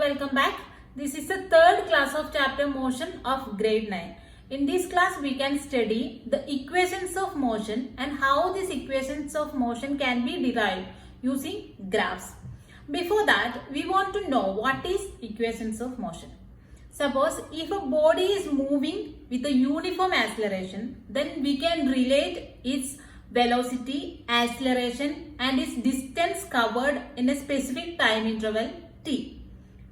welcome back. This is the third class of chapter motion of grade 9. In this class we can study the equations of motion and how these equations of motion can be derived using graphs. Before that, we want to know what is equations of motion. Suppose if a body is moving with a uniform acceleration, then we can relate its velocity, acceleration and its distance covered in a specific time interval t.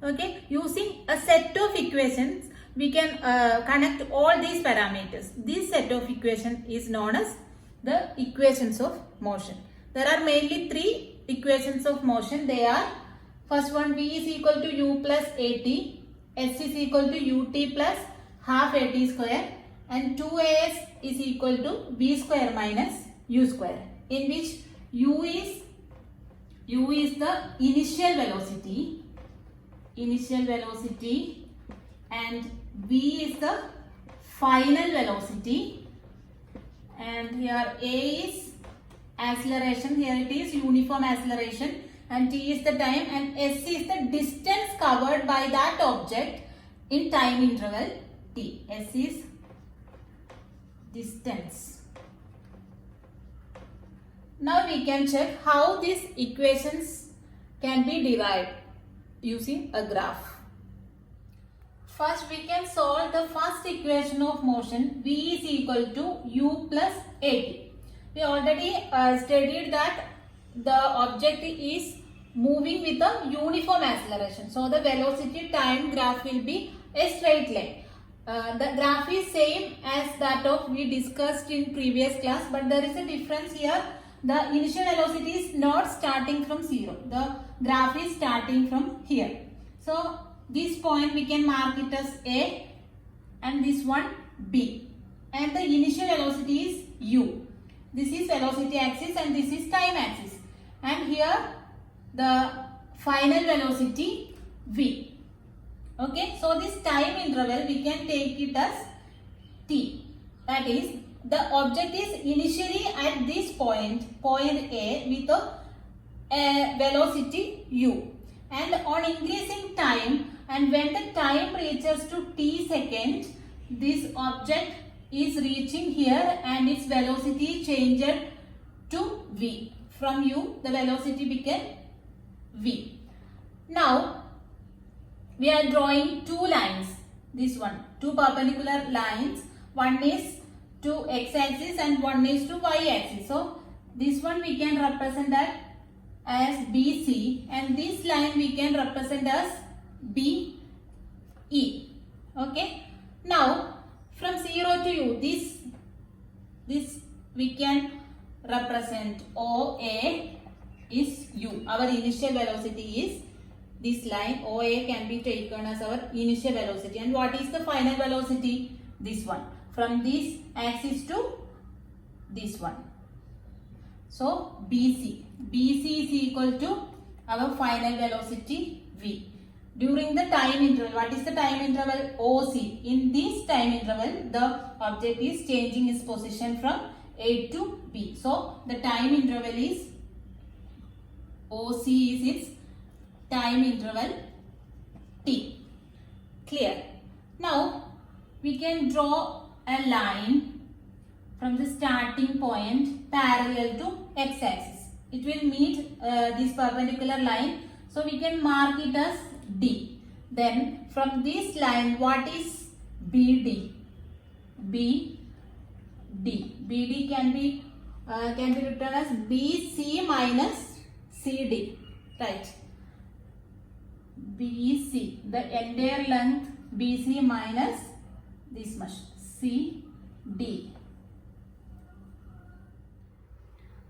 Okay, using a set of equations, we can connect all these parameters. This set of equation is known as the equations of motion. There are mainly three equations of motion. They are, first one, v is equal to u plus at, s is equal to ut plus half at square, and 2as is equal to v square minus u square, in which u is the initial velocity and v is the final velocity, and here a is acceleration, here it is uniform acceleration, and t is the time, and s is the distance covered by that object in time interval t. S is distance. Now we can check how these equations can be derived using a graph. First we can solve the first equation of motion, v is equal to u plus at. We already studied that the object is moving with a uniform acceleration. So the velocity time graph will be a straight line. The graph is same as that of we discussed in previous class, but there is a difference here. The initial velocity is not starting from 0. The graph is starting from here. So this point we can mark it as A and this one B. And the initial velocity is U. This is velocity axis and this is time axis. And here the final velocity V. Okay, so this time interval we can take it as T. That is, the object is initially at this point A, with a velocity U. And on increasing time, and when the time reaches to t second, this object is reaching here and its velocity changed to v. From u, the velocity became v. Now, we are drawing two lines. This one, two perpendicular lines. One is to x-axis and one is to y-axis. So, this one we can represent that as BC, and this line we can represent as BE. Okay. Now, from 0 to u, this we can represent OA is u. Our initial velocity is this line. OA can be taken as our initial velocity. And what is the final velocity? This one. From this axis to this one. So, BC is equal to our final velocity V. During the time interval, what is the time interval? OC. In this time interval, the object is changing its position from A to B. So, the time interval is OC is its time interval T. Clear? Now, we can draw a line from the starting point parallel to x-axis. It will meet this perpendicular line. So we can mark it as D. Then from this line, what is BD? BD can be written as BC minus CD. Right. BC, the entire length BC minus this much CD.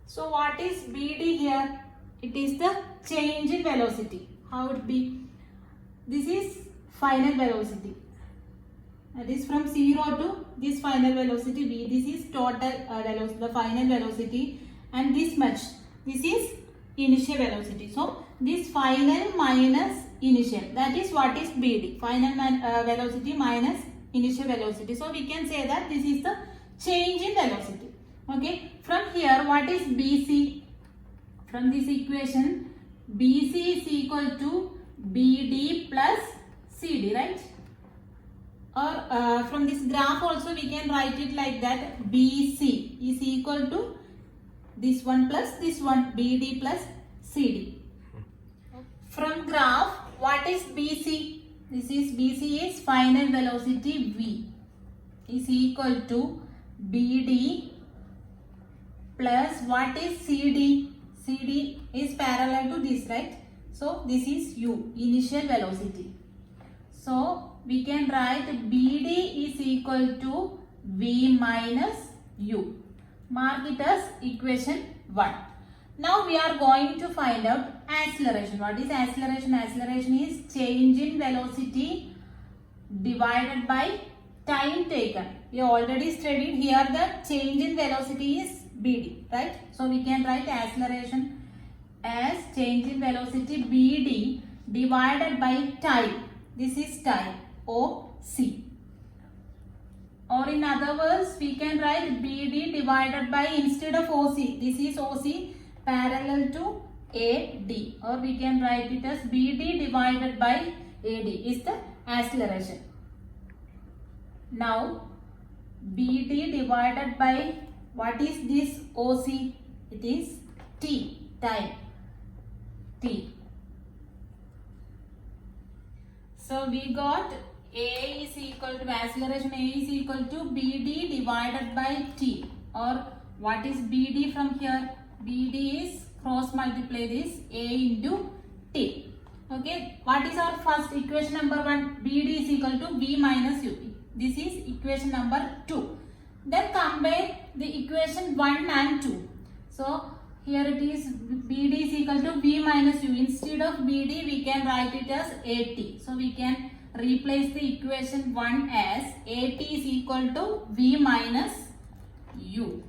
So what is BD here? It is the change in velocity. How it be? This is final velocity. That is from 0 to this final velocity V. This is total velocity, the final velocity, and this much. This is initial velocity. So this final minus initial. That is what is BD. Final velocity minus initial velocity. So we can say that this is the change in velocity. Okay. From here, what is BC? From this equation, BC is equal to BD plus CD, right? Or from this graph also we can write it like that. BC is equal to this one plus this one, BD plus CD. From graph, what is BC? This is BC is final velocity V is equal to BD plus what is CD? CD is parallel to this, right? So this is U, initial velocity. So we can write BD is equal to V minus U. Mark it as equation 1. Now we are going to find out acceleration. What is acceleration? Acceleration is change in velocity divided by time taken. We already studied here the change in velocity is BD, right? So we can write acceleration as change in velocity BD divided by time. This is time, OC. Or in other words, we can write BD divided by, instead of OC, this is OC parallel to AD. Or we can write it as BD divided by AD is the acceleration. Now, BD divided by, what is this OC? It is T, time, T. So we got A is equal to, acceleration A is equal to BD divided by T. Or what is BD from here? BD is cross multiply this A into T. Okay. What is our first equation number 1? BD is equal to V minus U. This is equation number 2. Then combine the equation 1 and 2. So here it is BD is equal to V minus U. Instead of BD we can write it as AT. So we can replace the equation 1 as AT is equal to V minus U.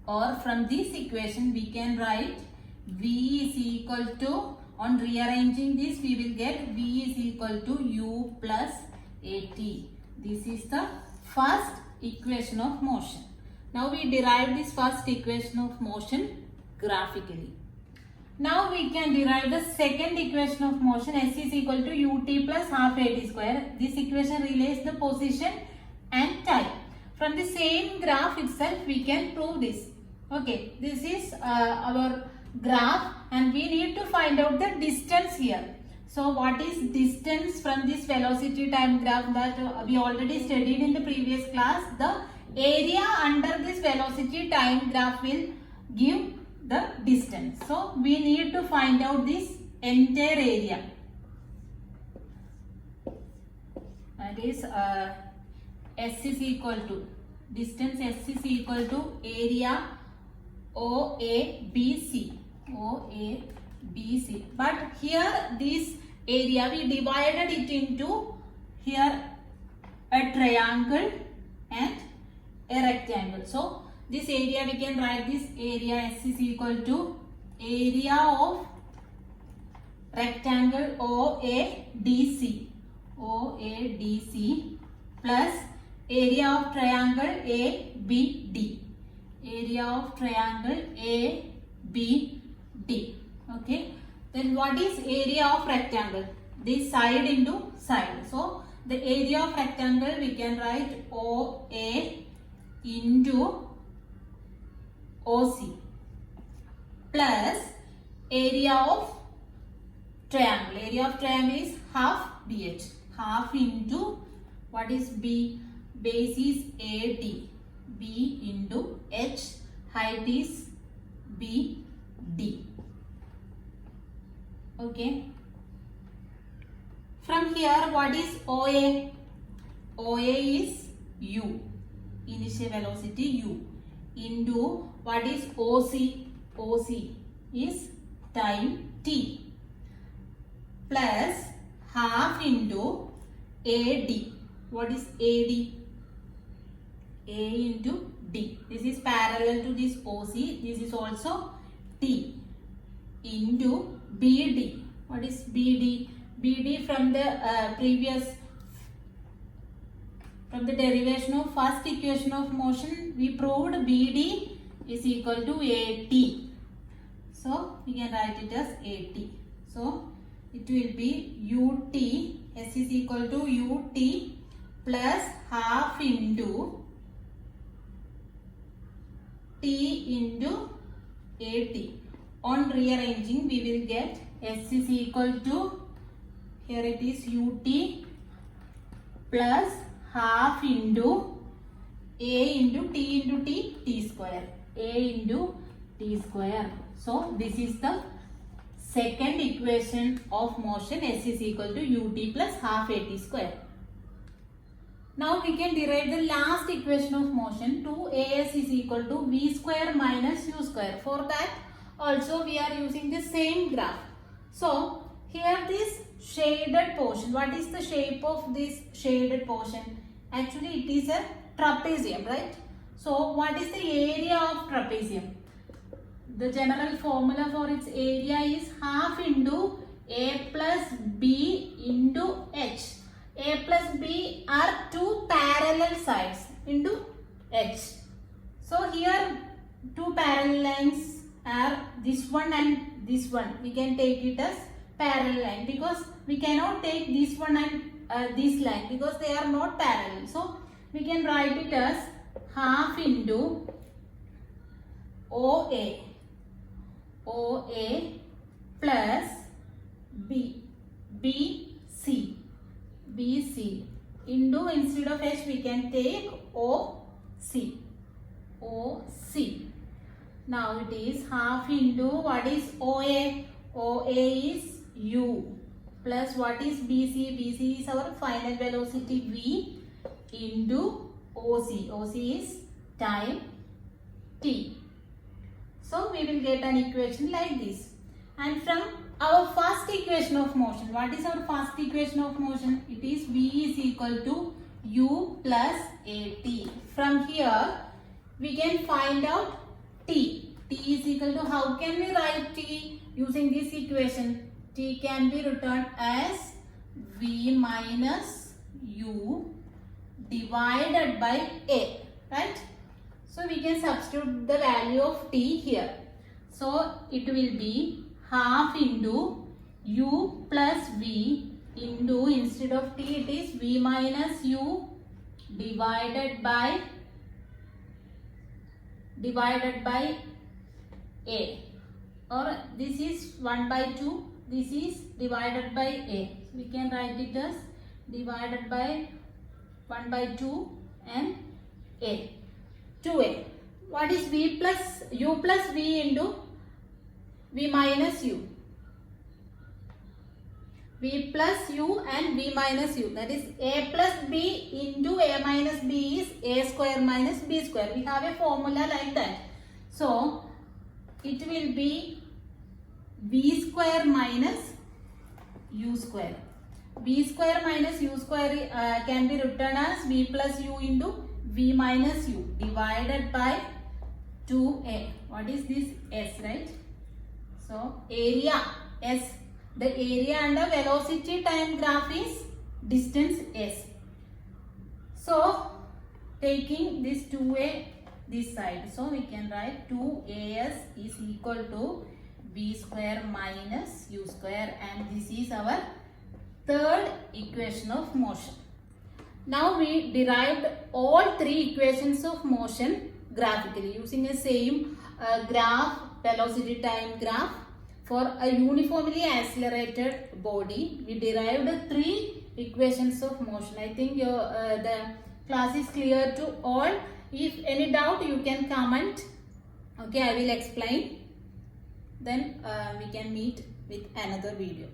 Or from this equation we can write V is equal to, on rearranging this we will get V is equal to U plus AT. This is the first equation of motion. Now we derive this first equation of motion graphically. Now we can derive the second equation of motion, S is equal to ut plus half at square. This equation relates the position and time. From the same graph itself we can prove this. Okay, this is our graph and we need to find out the distance here. So what is distance from this velocity time graph that we already studied in the previous class? The area under this velocity time graph will give the distance. So we need to find out this entire area. That is S is equal to, distance S is equal to area OABC. OABC. But here this area we divided it into here a triangle and a rectangle. So this area we can write this area S is equal to area of rectangle OADC. OADC plus area of triangle ABD. Area of triangle ABD. Okay. Then what is area of rectangle? This side into side. So the area of rectangle we can write OA into OC plus area of triangle. Area of triangle is half BH. Half into what is B? Base is AD. B into H. Height is BD. Okay. From here what is OA? OA is U. Initial velocity U. Into what is OC? OC is time T. Plus half into AD. What is AD? A into D. This is parallel to this OC. This is also T. Into BD. What is BD? BD from the from the derivation of first equation of motion, we proved BD is equal to AT. So we can write it as AT. So it will be ut, s is equal to ut plus half into t into at. On rearranging, we will get s is equal to, here it is ut plus half into a into t square, a into t square. So this is the second equation of motion, s is equal to ut plus half at square. Now we can derive the last equation of motion, 2as is equal to v square minus u square. For that also we are using the same graph. So here this shaded portion, what is the shape of this shaded portion? Actually it is a trapezium, right? So what is the area of trapezium? The general formula for its area is half into a plus b into h. A plus b are two parallel sides into h. So here two parallel lines are this one and this one. We can take it as parallel line because we cannot take this one and this line because they are not parallel. So we can write it as half into OA plus BC into, instead of H we can take OC. Now it is half into, what is OA? OA is U plus what is BC? BC is our final velocity V into OC. OC is time T. So we will get an equation like this. And from our first equation of motion, what is our first equation of motion? It is V is equal to U plus AT. From here we can find out T. T is equal to, how can we write T using this equation? T can be written as V minus U divided by A, right? So we can substitute the value of T here. So it will be half into U plus V into, instead of T it is V minus U divided by A, or this is 1 by 2, this is divided by A. We can write it as divided by 1 by 2 and A. 2A. What is V plus U plus V into V minus U? V plus U and V minus U. That is A plus B into A minus B is A square minus B square. We have a formula like that. So it will be V square minus U square. V square minus U square can be written as V plus U into V minus U divided by 2A. What is this? S, right? So area S. The area under velocity time graph is distance S. So taking this 2A this side. So we can write 2AS is equal to V square minus U square, and this is our third equation of motion. Now we derived all three equations of motion graphically using the same graph, velocity time graph. For a uniformly accelerated body, we derived three equations of motion. I think the class is clear to all. If any doubt, you can comment. Okay, I will explain. Then we can meet with another video.